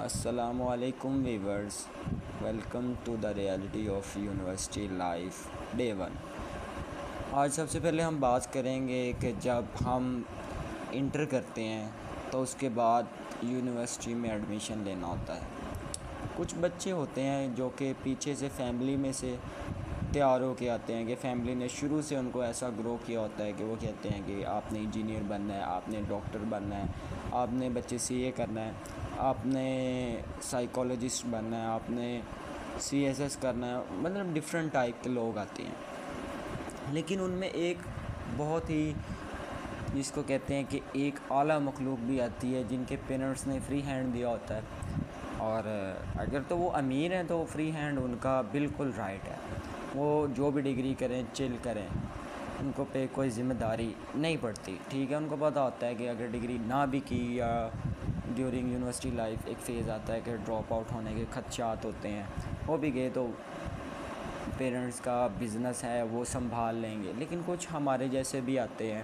السلام علیکم viewers, welcome to the reality of university life day 1۔ آج سب سے پہلے ہم بات کریں گے کہ جب ہم انٹر کرتے ہیں تو اس کے بعد یونیورسٹی میں ایڈمیشن لینا ہوتا ہے۔ کچھ بچے ہوتے ہیں جو کہ پیچھے سے فیملی میں سے تیار ہو کے آتے ہیں کہ فیملی نے شروع سے ان کو ایسا گرو کیا ہوتا ہے کہ وہ کہتے ہیں کہ آپ نے انجینئر بننا ہے، آپ نے ڈاکٹر بننا ہے، آپ نے بچے سی اے کرنا ہے، آپ نے سائیکالوجسٹ بننا ہے، آپ نے سی ایس ایس کرنا ہے، مطلب ڈفرینٹ ٹائپ کے لوگ آتے ہیں۔ لیکن ان میں ایک بہت ہی جس کو کہتے ہیں کہ ایک اعلیٰ مخلوق بھی آتی ہے جن کے پیرنٹس نے فری ہینڈ دیا ہوتا ہے، اور اگر تو وہ امیر ہیں تو فری ہینڈ ان کا بالکل رائٹ ہے، وہ جو بھی ڈگری کریں چل کریں، ان کو پہ کوئی ذمہ داری نہیں پڑتی، ٹھیک ہے۔ ان کو پتہ ہوتا ہے کہ اگر ڈگری نہ بھی کی یا ڈیورنگ یونیورسٹی لائف ایک فیز آتا ہے کہ ڈراپ آؤٹ ہونے کے خدشات ہوتے ہیں، وہ بھی گئے تو پیرنٹس کا بزنس ہے وہ سنبھال لیں گے۔ لیکن کچھ ہمارے جیسے بھی آتے ہیں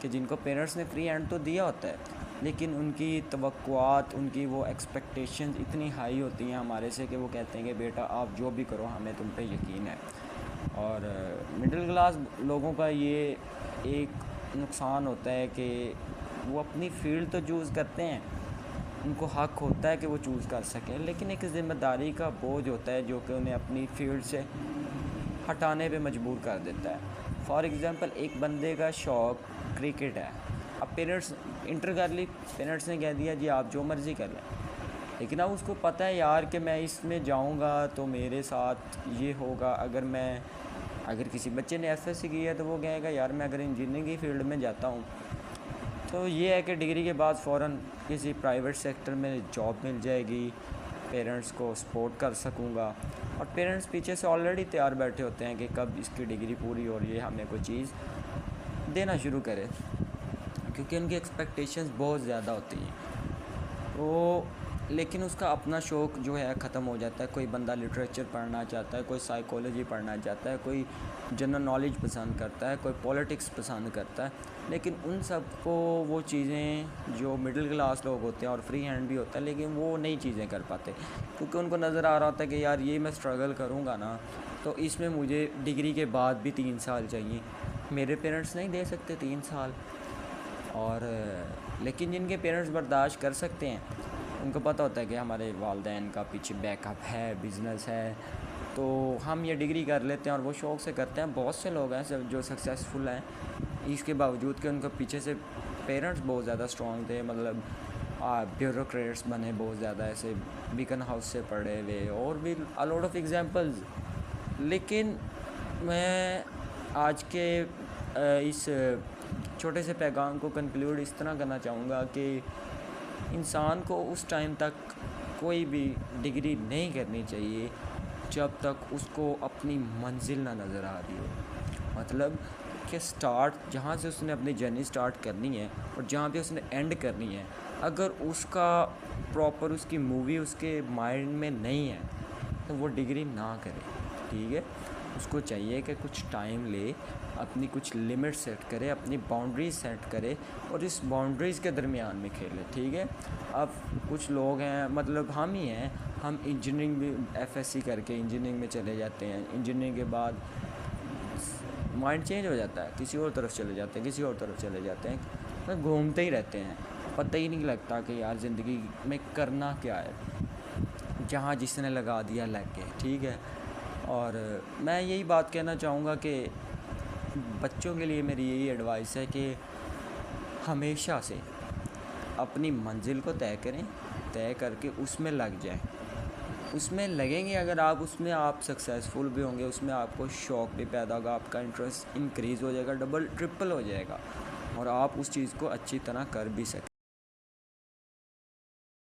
کہ جن کو پیرنٹس نے فری ہینڈ تو دیا ہوتا ہے، لیکن ان کی توقعات، ان کی وہ ایکسپیکٹیشنز اتنی ہائی ہوتی ہیں ہمارے سے کہ وہ کہتے ہیں کہ بیٹا آپ جو بھی کرو ہمیں تم پہ یقین ہے۔ اور مڈل کلاس لوگوں کا یہ ایک نقصان ہوتا ہے کہ وہ اپنی فیلڈ تو چوز کرتے ہیں، ان کو حق ہوتا ہے کہ وہ چوز کر سکیں، لیکن ایک ذمہ داری کا بوجھ ہوتا ہے جو کہ انہیں اپنی فیلڈ سے ہٹانے پہ مجبور کر دیتا ہے۔ فار ایگزامپل ایک بندے کا شوق کرکٹ ہے، اب پیرنٹس انٹر کر لی، پیرنٹس نے کہہ دیا جی آپ جو مرضی کر لیں، لیکن اب اس کو پتہ ہے یار کہ میں اس میں جاؤں گا تو میرے ساتھ یہ ہوگا۔ اگر کسی بچے نے ایف ایس سی کی ہے تو وہ کہے گا یار میں اگر انجینئرنگ کی فیلڈ میں جاتا ہوں تو یہ ہے کہ ڈگری کے بعد فوراً کسی پرائیویٹ سیکٹر میں جاب مل جائے گی، پیرنٹس کو سپورٹ کر سکوں گا، اور پیرنٹس پیچھے سے آلریڈی تیار بیٹھے ہوتے ہیں کہ کب اس کی ڈگری پوری ہو رہی ہے ہمیں کوئی چیز دینا شروع کرے، کیونکہ ان کی ایکسپیکٹیشنز بہت زیادہ ہوتی ہیں۔ لیکن اس کا اپنا شوق جو ہے ختم ہو جاتا ہے۔ کوئی بندہ لٹریچر پڑھنا چاہتا ہے، کوئی سائیکالوجی پڑھنا چاہتا ہے، کوئی جنرل نالج پسند کرتا ہے، کوئی پولیٹکس پسند کرتا ہے، لیکن ان سب کو وہ چیزیں جو مڈل کلاس لوگ ہوتے ہیں اور فری ہینڈ بھی ہوتا ہے لیکن وہ نئی چیزیں کر پاتے، کیونکہ ان کو نظر آ رہا ہوتا ہے کہ یار یہ میں اسٹرگل کروں گا نا تو اس میں مجھے ڈگری کے بعد بھی 3 سال چاہیے، میرے پیرنٹس نہیں دے سکتے 3 سال۔ اور لیکن جن کے پیرنٹس برداشت کر سکتے ہیں، ان کو پتہ ہوتا ہے کہ ہمارے والدین کا پیچھے بیک اپ ہے، بزنس ہے، تو ہم یہ ڈگری کر لیتے ہیں اور وہ شوق سے کرتے ہیں۔ بہت سے لوگ ہیں جو سکسیزفل ہیں اس کے باوجود کہ ان کو پیچھے سے پیرنٹس بہت زیادہ اسٹرانگ تھے، مطلب بیوروکریٹس بنے بہت زیادہ، ایسے بیکن ہاؤس سے پڑھے ہوئے، اور بھی الاٹ آف ایگزامپلز۔ لیکن میں آج کے اس چھوٹے سے پیغام کو کنکلیوڈ اس طرح کرنا چاہوں گا کہ انسان کو اس ٹائم تک کوئی بھی ڈگری نہیں کرنی چاہیے جب تک اس کو اپنی منزل نہ نظر آ رہی ہو، مطلب کہ جہاں سے اس نے اپنی جرنی سٹارٹ کرنی ہے اور جہاں پہ اس نے اینڈ کرنی ہے، اگر اس کا پراپر اس کی مووی اس کے مائنڈ میں نہیں ہے تو وہ ڈگری نہ کرے، ٹھیک ہے۔ اس کو چاہیے کہ کچھ ٹائم لے، اپنی کچھ لمٹ سیٹ کرے، اپنی باؤنڈریز سیٹ کرے اور اس باؤنڈریز کے درمیان میں کھیلے، ٹھیک ہے۔ اب کچھ لوگ ہیں، مطلب ہم ہی ہیں، ہم انجینئرنگ بھی ایف ایس سی کر کے انجینئرنگ میں چلے جاتے ہیں، انجینئرنگ کے بعد مائنڈ چینج ہو جاتا ہے، کسی اور طرف چلے جاتے ہیں، کسی اور طرف چلے جاتے ہیں، گھومتے ہی رہتے ہیں، پتہ ہی نہیں لگتا کہ یار زندگی میں کرنا کیا ہے، جہاں جس نے لگا دیا لگ گئے، ٹھیک ہے۔ اور میں یہی بات کہنا چاہوں گا کہ بچوں کے لیے میری یہی ایڈوائس ہے کہ ہمیشہ سے اپنی منزل کو طے کر کے اس میں لگ جائیں، اس میں لگیں گے اگر آپ، اس میں آپ سکسیزفل بھی ہوں گے، اس میں آپ کو شوق بھی پیدا ہوگا، آپ کا انٹرسٹ انکریز ہو جائے گا، ڈبل ٹرپل ہو جائے گا، اور آپ اس چیز کو اچھی طرح کر بھی سکیں۔